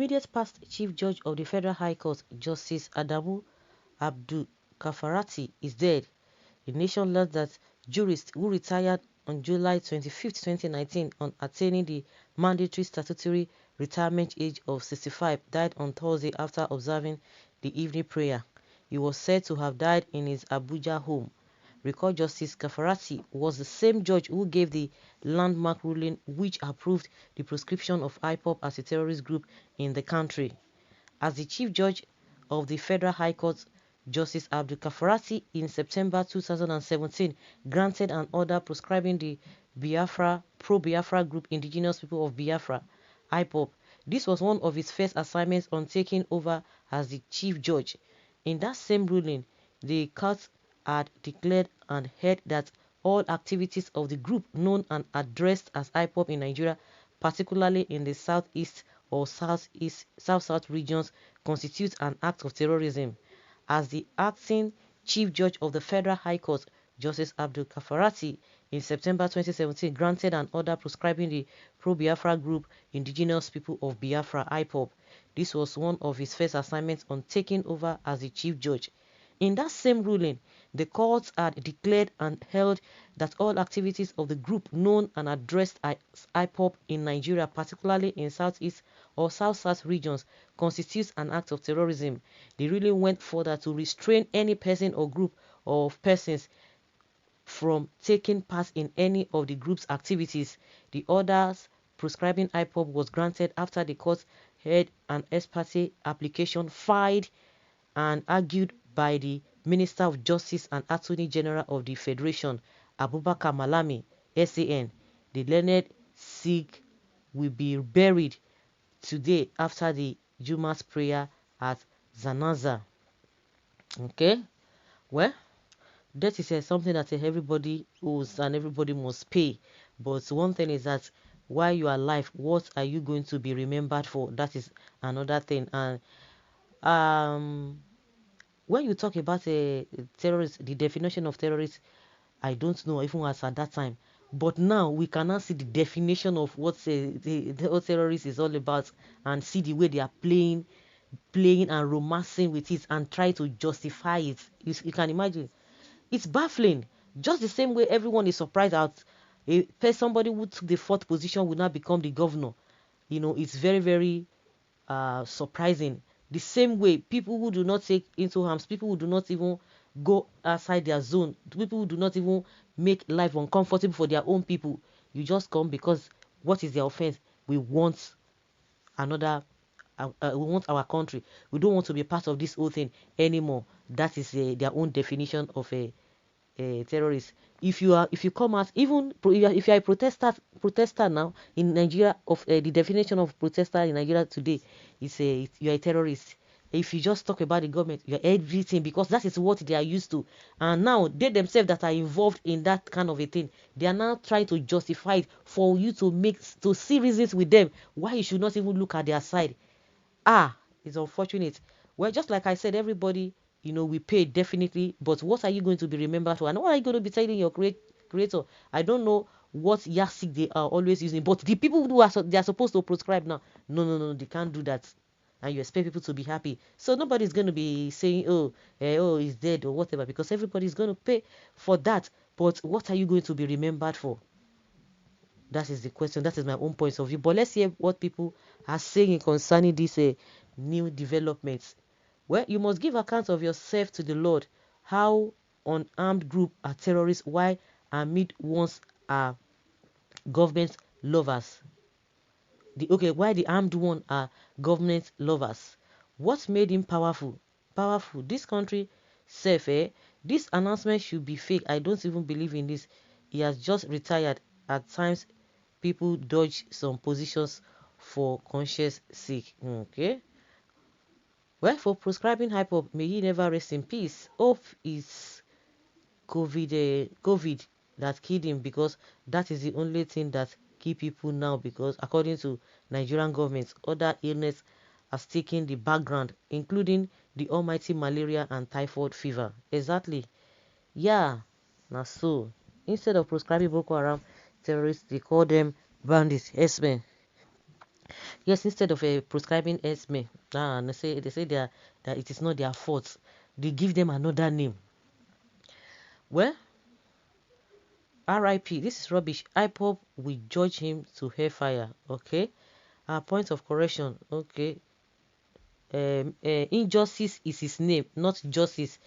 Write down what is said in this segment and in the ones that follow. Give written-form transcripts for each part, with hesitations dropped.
immediate past Chief Judge of the Federal High Court, Justice Adamu Abdul Kafarati, is dead. The nation learned that jurist who retired on July 25, 2019 on attaining the mandatory statutory retirement age of 65 died on Thursday after observing the evening prayer. He was said to have died in his Abuja home. Recall Justice Kafarati was the same judge who gave the landmark ruling which approved the proscription of IPOB as a terrorist group in the country. As the Chief Judge of the Federal High Court, Justice Abdul Kafarati in September 2017 granted an order proscribing the pro-Biafra group Indigenous People of Biafra, IPOB. This was one of his first assignments on taking over as the Chief Judge. In that same ruling, the court had declared and held that all activities of the group known and addressed as IPOB in Nigeria, particularly in the southeast or south-south regions, constitute an act of terrorism. As the acting Chief Judge of the Federal High Court, Justice Abdul Kafarati, in September 2017 granted an order proscribing the pro-Biafra group Indigenous People of Biafra, IPOB. This was one of his first assignments on taking over as the Chief Judge. In that same ruling, the court had declared and held that all activities of the group known and addressed as IPOB in Nigeria, particularly in southeast or south-south regions, constitutes an act of terrorism. The ruling went further to restrain any person or group of persons from taking part in any of the group's activities. The orders proscribing IPOB was granted after the court heard an ex parte application filed and argued by the Minister of Justice and Attorney General of the Federation, Abubakar Malami, SAN. The learned Sikh will be buried today after the Juma's prayer at Zanaza. Okay, well, that is something that everybody owes and everybody must pay. But one thing is that while you are alive, what are you going to be remembered for? That is another thing. And when you talk about a terrorist, the definition of terrorist, I don't know even as at that time. But now we cannot see the definition of what the terrorist is all about and see the way they are playing and romancing with it and try to justify it. You can imagine. It's baffling. Just the same way everyone is surprised at somebody who took the fourth position will now become the governor. You know, it's very, very surprising. The same way people who do not take into arms, people who do not even go outside their zone, people who do not even make life uncomfortable for their own people, you just come because what is their offense? We want another, we want our country. We don't want to be part of this whole thing anymore. That is their own definition of a terrorist. If you come out, even if you are a protester now in Nigeria, of the definition of protester in Nigeria today is you are a terrorist. If you just talk about the government, you are everything, because that is what they are used to. And now they themselves that are involved in that kind of a thing, they are now trying to justify it for you to see reasons with them why you should not even look at their side. It's unfortunate. Well, just like I said, everybody, we pay definitely, but what are you going to be remembered for? And what are you going to be telling your creator? I don't know what yardstick they are always using, but the people who they are supposed to prescribe now, no, they can't do that. And you expect people to be happy. So nobody's going to be saying, oh, he's dead or whatever, because everybody's going to pay for that. But what are you going to be remembered for? That is the question. That is my own point of view. But let's hear what people are saying concerning these new developments. Well, you must give account of yourself to the Lord. How unarmed group are terrorists, why armed ones are government lovers? Why the armed one are government lovers? What made him powerful? This country safe, This announcement should be fake. I don't even believe in this. He has just retired. At times, people dodge some positions for conscience sake. Okay. Well, for prescribing IPOB, may he never rest in peace. Hope is COVID that killed him, because that is the only thing that kill people now, because according to Nigerian government, other illness has taken the background, including the almighty malaria and typhoid fever. Exactly. Yeah, now so. Instead of prescribing Boko Haram terrorists, they call them bandits, S-men. Yes, instead of prescribing esme, they say that it is not their fault. They give them another name. Well, RIP. This is rubbish. IPOB will judge him to hellfire. Okay. Our point of correction. Okay. Injustice is his name, not justice.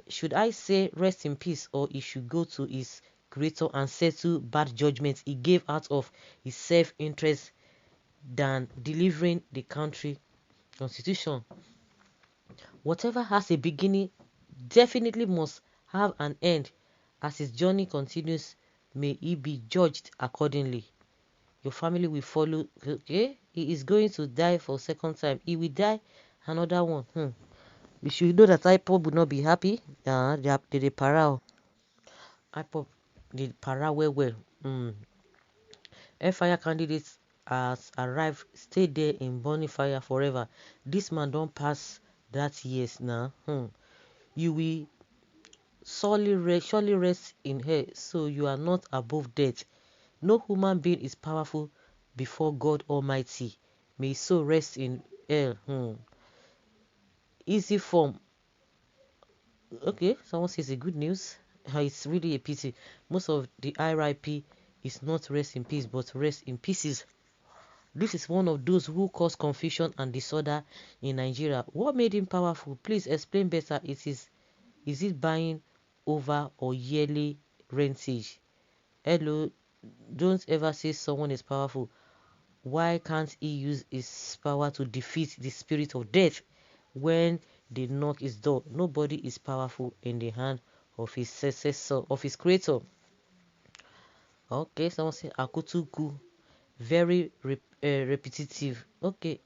Should I say rest in peace, or he should go to his creator and settle bad judgments he gave out of his self-interest than delivering the country constitution? Whatever has a beginning definitely must have an end. As his journey continues, may he be judged accordingly. Your family will follow. Okay, he is going to die for a second time. He will die another one. You should know that IPOB will not be happy. They para. IPOB they para well. Fire candidates has arrived. Stay there in burning fire forever. This man don't pass that years now. You will surely rest in hell, so you are not above death. No human being is powerful before God Almighty. May his soul rest in hell. Easy form. Okay, someone says a good news. It's really a pity. Most of the RIP is not rest in peace, but rest in pieces. This is one of those who cause confusion and disorder in Nigeria. What made him powerful? Please explain better. Is it buying over or yearly rentage? Hello, don't ever say someone is powerful. Why can't he use his power to defeat the spirit of death when they knock his door? Nobody is powerful in the hand of his successor, of his creator. Okay, someone say Akutuku, very repetitive. Okay,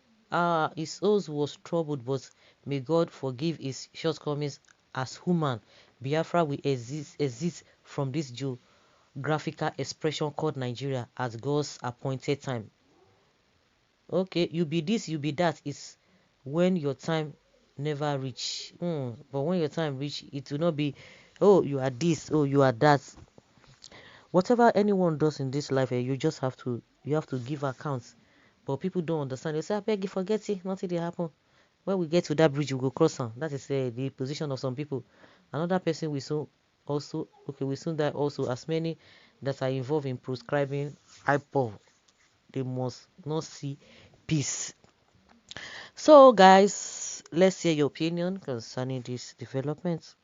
his soul was troubled, but may God forgive his shortcomings as human. Biafra will exist from this geographical expression called Nigeria at God's appointed time. Okay, you be this, you be that. Is when your time never reach. But when your time reach, it will not be, oh, you are this, oh, you are that. Whatever anyone does in this life, you have to give accounts. But people don't understand. They say, I beg you, forget it, nothing will happen. When we get to that bridge, we go cross on. That is the position of some people. Another person will soon also, okay, will soon die also. As many that are involved in prescribing IPOB, they must not see peace. So, guys, let's hear your opinion concerning this development.